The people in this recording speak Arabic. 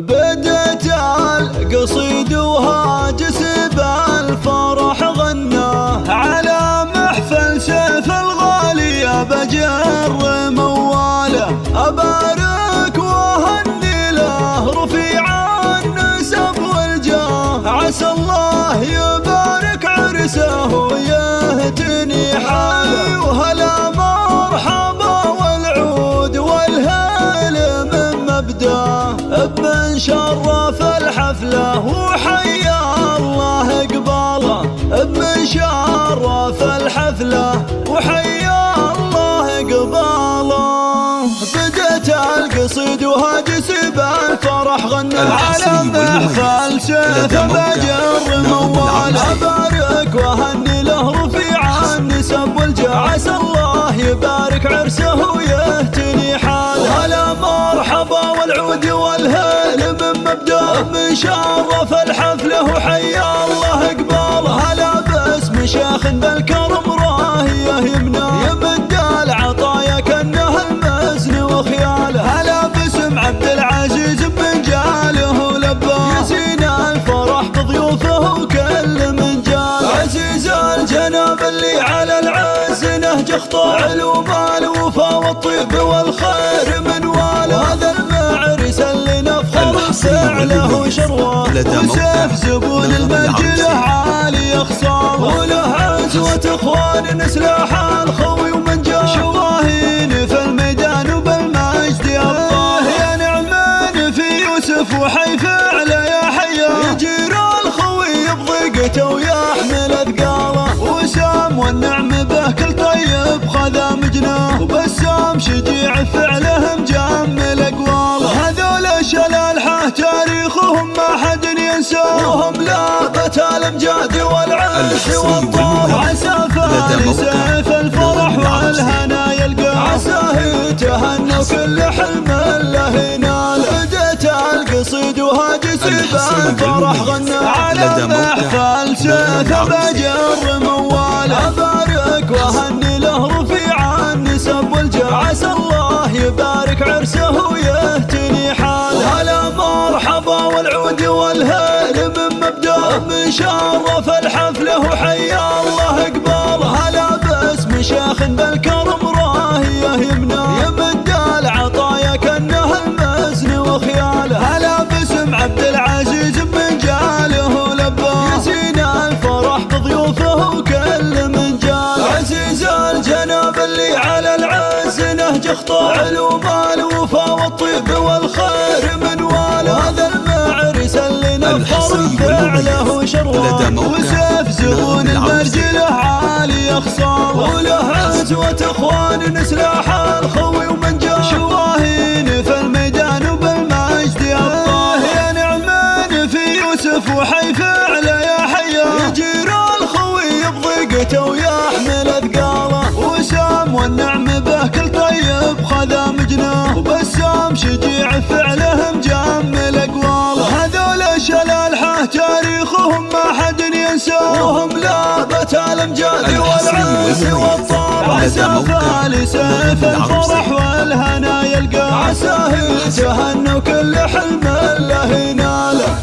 بدت القصيد وهاجس بالفرح غناه على محفل سيف الغالي بجر مواله. أبارك وهني له رفيع النسب والجاه، عسى الله يبارك عرسه ويهتني حاله. وهلا مرحبا والعود والهيل من مبداه، ابن شرف الحفله وحيا الله قباله. ابن شرف الحفله وحيا الله قباله. بدت القصيد وهاجس بالفرح غنى على محفل سيف بجر مواله. أبارك وهني له رفيع النسب والجاه، عسى الله يبارك عرسه ويهتني حاله. وهلا مرحبا والعود والهيل من مبداه، من شرف الحفله وحيا الله قباله. هلا باسم شيخ بالكرم راهيه يمناه، يمد العطايا كانه المزن وخياله. هلا باسم عبد العزيز بن جاله لباه، يزين الفرح بضيوفه وكل من جاله. عزيز الجناب اللي على العز نهج خطى علوم الوفا والطيب والخير من واله. هذا المعرس اللي نفخر فعله شرواه، وسيف زبون المنجله عالي خصامه. وله عزوة اخوان نسلاح الخوي ومن جاه، شواهين في الميدان وبالمجد الله. يا نعمان في يوسف وحي فعله يا حياه، يجير الخوي بضيقته ويحمل اثقاله. وسام والنعم به كل طيب خذا مجناه، وبسام شجيع فعله مجمل اقواله. هذول شلالحه تاريخهم ما حد ينساه، وهم لابت الامجاد والعز والطاب. عسى فاني سيف الفرح والهنا يلقاه، عساه يتهنى وكل حلم له ينال. بدت القصيد وهاجس بالفرح غنى على محفل سيف بجر مواله. أبارك وهني له رفيع النسب والجاه، عسى الله يبارك عرسه ويهتني حاله. وهلا مرحبا والعود والهيل من مبداه، من شرف الحفله وحيا الله قباله. هلا باسم شيخ بالكرم راهيه يمناه، يمد العطايا كانه المزن وخياله. هلا باسم عبد العزيز بن جاله لباه، يزين الفرح بضيوفه وكل من جاله. عزيز الجناب اللي على العز نهج خطى علوم الوفا والطيب والخير من واله. هذا المعرس اللي نفخر فعله شرواه، وسيف زبون المرجله عالي خصامه. وله عزوة اخوان نسلاح الخوي ومن جاه، شواهين في الميدان وبالمجد الله. يا نعمان في يوسف وحي فعله يا حياه، يجير الخوي بضيقته ويحمل اثقاله. وسام والنعم به كل طيب خذا مجناه، وبسام شجيع فعله مجمل اقواله. هذول شلالحه تاريخهم ما حد ينساه، وهم لابت الامجاد والعز والطاب. عسى فاني سيف الفرح والهنا يلقاه، عساه يتهنى وكل حلم له يناله.